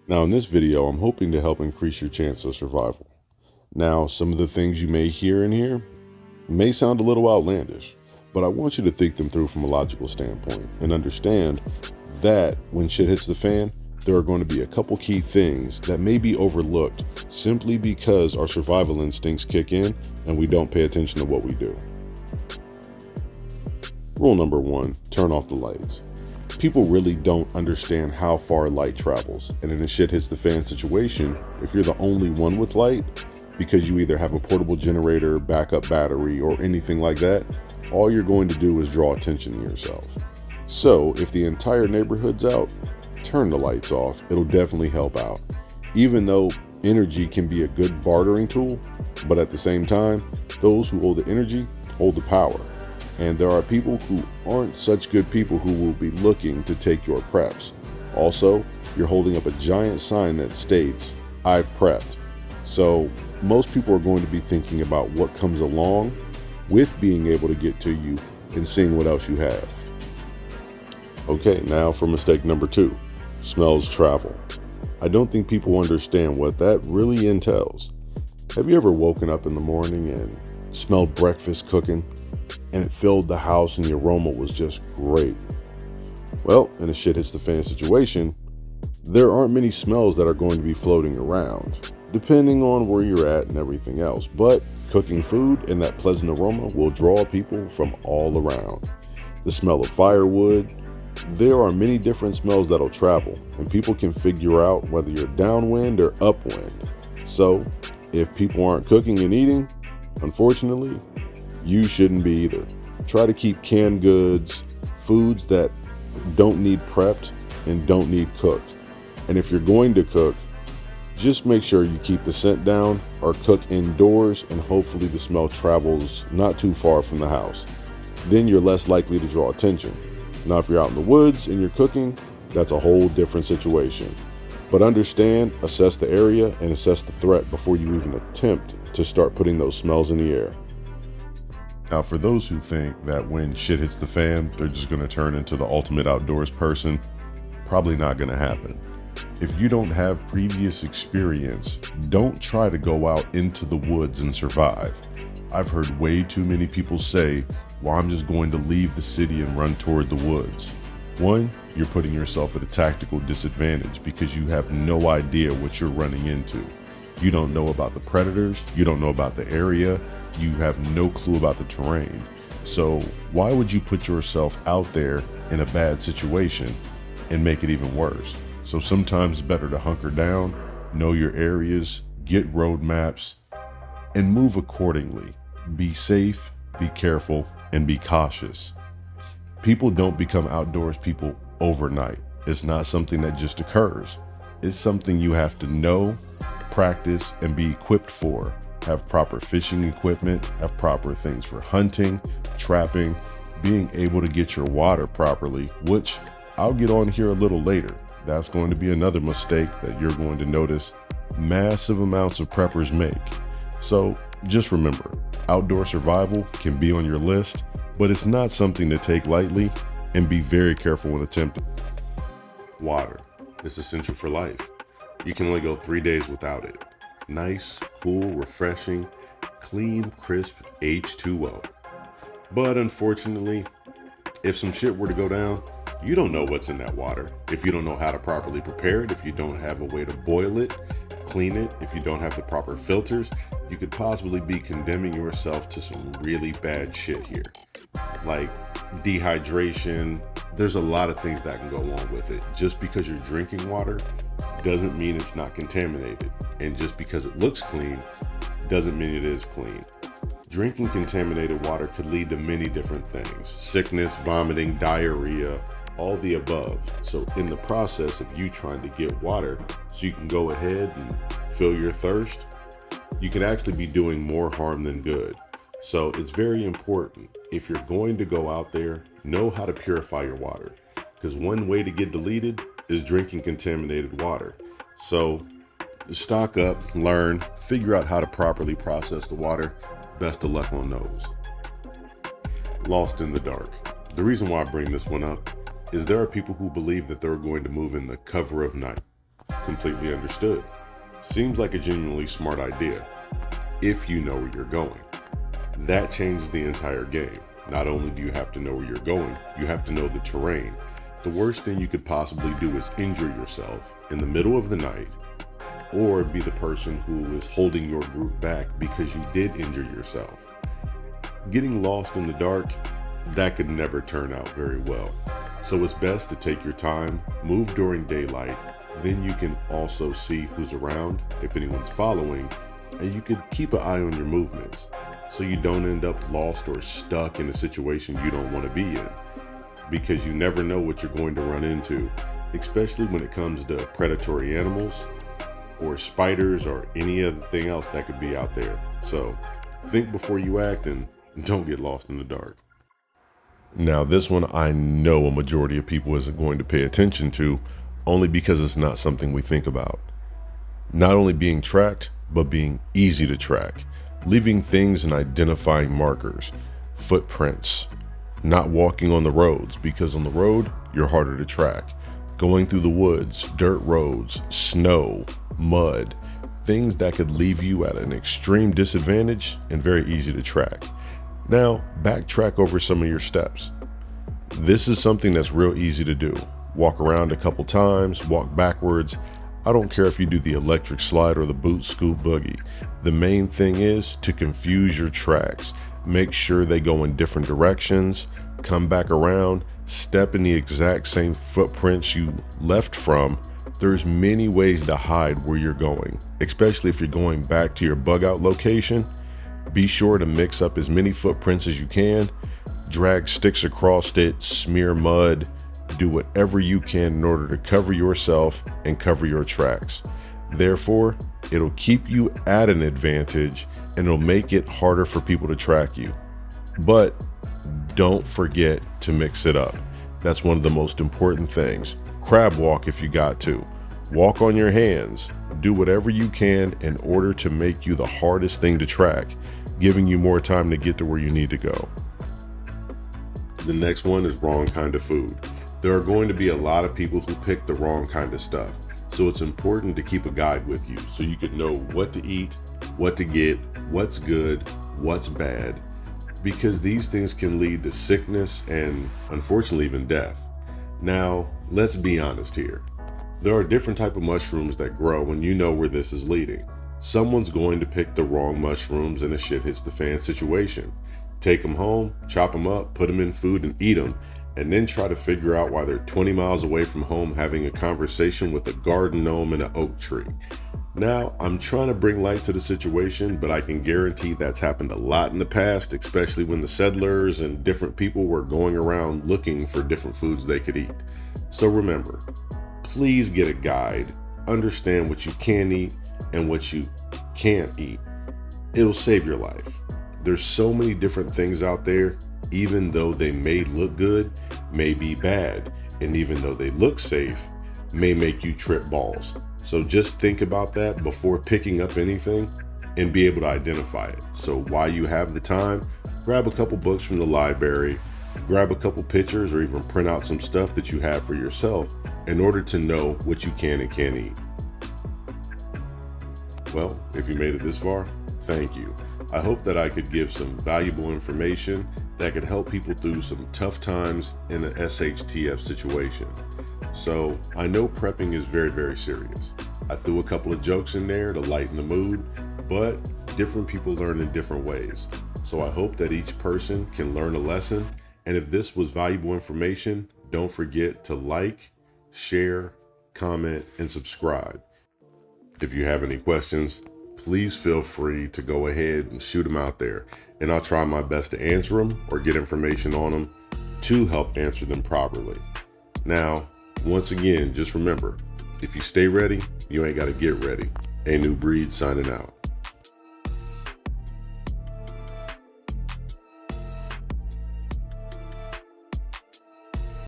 Now in this video, I'm hoping to help increase your chance of survival. Now, some of the things you may hear in here may sound a little outlandish, but I want you to think them through from a logical standpoint and understand that when shit hits the fan, there are going to be a couple key things that may be overlooked simply because our survival instincts kick in and we don't pay attention to what we do. Rule number one, turn off the lights. People really don't understand how far light travels, and in a shit hits the fan situation, if you're the only one with light, because you either have a portable generator, backup battery, or anything like that, all you're going to do is draw attention to yourself. So if the entire neighborhood's out, turn the lights off. It'll definitely help out. Even though energy can be a good bartering tool, but at the same time, those who hold the energy hold the power. And there are people who aren't such good people who will be looking to take your preps. Also, you're holding up a giant sign that states, "I've prepped." So most people are going to be thinking about what comes along with being able to get to you and seeing what else you have. Okay, now for mistake number two, smells travel. I don't think people understand what that really entails. Have you ever woken up in the morning and smelled breakfast cooking and it filled the house and the aroma was just great? Well, in a shit hits the fan situation, there aren't many smells that are going to be floating around, depending on where you're at and everything else. But cooking food and that pleasant aroma will draw people from all around. The smell of firewood. There are many different smells that'll travel, and people can figure out whether you're downwind or upwind. So if people aren't cooking and eating, unfortunately, you shouldn't be either. Try to keep canned goods, foods that don't need prepped and don't need cooked. And if you're going to cook, just make sure you keep the scent down or cook indoors, and hopefully the smell travels not too far from the house. Then you're less likely to draw attention. Now, if you're out in the woods and you're cooking, that's a whole different situation. But understand, assess the area and assess the threat before you even attempt to start putting those smells in the air. Now, for those who think that when shit hits the fan, they're just going to turn into the ultimate outdoors person, probably not going to happen. If you don't have previous experience, don't try to go out into the woods and survive. I've heard way too many people say, "Well, I'm just going to leave the city and run toward the woods." One, you're putting yourself at a tactical disadvantage because you have no idea what you're running into. You don't know about the predators, you don't know about the area, you have no clue about the terrain. So why would you put yourself out there in a bad situation and make it even worse? So sometimes it's better to hunker down, know your areas, get road maps, and move accordingly. Be safe, be careful, and be cautious. People don't become outdoors people overnight. It's not something that just occurs. It's something you have to know, practice, and be equipped for. Have proper fishing equipment, have proper things for hunting, trapping, being able to get your water properly, which I'll get on here a little later. That's going to be another mistake that you're going to notice massive amounts of preppers make. So just remember, outdoor survival can be on your list, but it's not something to take lightly, and be very careful when attempting. Water is essential for life. You can only go 3 days without it. Nice, cool, refreshing, clean, crisp H2O. But unfortunately, if some shit were to go down, you don't know what's in that water. If you don't know how to properly prepare it, if you don't have a way to boil it, clean it, if you don't have the proper filters, you could possibly be condemning yourself to some really bad shit here. Like dehydration. There's a lot of things that can go along with it. Just because you're drinking water doesn't mean it's not contaminated. And just because it looks clean doesn't mean it is clean. Drinking contaminated water could lead to many different things: sickness, vomiting, diarrhea, all the above. So in the process of you trying to get water so you can go ahead and fill your thirst, you could actually be doing more harm than good. So it's very important, if you're going to go out there, know how to purify your water, because one way to get deleted is drinking contaminated water. So stock up, learn, figure out how to properly process the water. Best of luck on those. Lost in the dark. The reason why I bring this one up is there are people who believe that they're going to move in the cover of night. completely understood. Seems like a genuinely smart idea, if you know where you're going. That changes the entire game. Not only do you have to know where you're going, you have to know the terrain. The worst thing you could possibly do is injure yourself in the middle of the night, or be the person who is holding your group back because you did injure yourself. Getting lost in the dark, that could never turn out very well. So it's best to take your time, move during daylight, then you can also see who's around, if anyone's following, and you could keep an eye on your movements so you don't end up lost or stuck in a situation you don't want to be in, because you never know what you're going to run into, especially when it comes to predatory animals or spiders or any other thing else that could be out there. So think before you act and don't get lost in the dark. Now, this one I know a majority of people isn't going to pay attention to, only because it's not something we think about. Not only being tracked, but being easy to track. Leaving things and identifying markers, footprints, not walking on the roads, because on the road, you're harder to track. Going through the woods, dirt roads, snow, mud, things that could leave you at an extreme disadvantage and very easy to track. Now, backtrack over some of your steps. This is something that's real easy to do. Walk around a couple times, walk backwards. I don't care if you do the electric slide or the boot scoop boogie. The main thing is to confuse your tracks. Make sure they go in different directions, come back around, step in the exact same footprints you left from. There's many ways to hide where you're going, especially if you're going back to your bug out location. Be sure to mix up as many footprints as you can, drag sticks across it, smear mud, do whatever you can in order to cover yourself and cover your tracks. Therefore, it'll keep you at an advantage and it'll make it harder for people to track you. But don't forget to mix it up. That's one of the most important things. Crab walk if you got to. Walk on your hands. Do whatever you can in order to make you the hardest thing to track, giving you more time to get to where you need to go. The next one is wrong kind of food. There are going to be a lot of people who pick the wrong kind of stuff. So it's important to keep a guide with you so you can know what to eat, what to get, what's good, what's bad, because these things can lead to sickness and unfortunately even death. Now, let's be honest here. There are different types of mushrooms that grow and you know where this is leading. Someone's going to pick the wrong mushrooms and a shit hits the fan situation. Take them home, chop them up, put them in food and eat them, and then try to figure out why they're 20 miles away from home having a conversation with a garden gnome and an oak tree. Now, I'm trying to bring light to the situation, but I can guarantee that's happened a lot in the past, especially when the settlers and different people were going around looking for different foods they could eat. So remember, please get a guide, understand what you can eat and what you can't eat. It'll save your life. There's so many different things out there, even though they may look good, may be bad, and even though they look safe, may make you trip balls. So just think about that before picking up anything and be able to identify it. So while you have the time, grab a couple books from the library, grab a couple pictures, or even print out some stuff that you have for yourself in order to know what you can and can't eat. Well, if you made it this far, thank you. I hope that I could give some valuable information that could help people through some tough times in an SHTF situation. So I know prepping is very, very serious. I threw a couple of jokes in there to lighten the mood, but different people learn in different ways. So I hope that each person can learn a lesson. And if this was valuable information, don't forget to like, share, comment, and subscribe. If you have any questions, please feel free to go ahead and shoot them out there, and I'll try my best to answer them or get information on them to help answer them properly. Now, once again, just remember, if you stay ready, you ain't got to get ready. A New Breed signing out.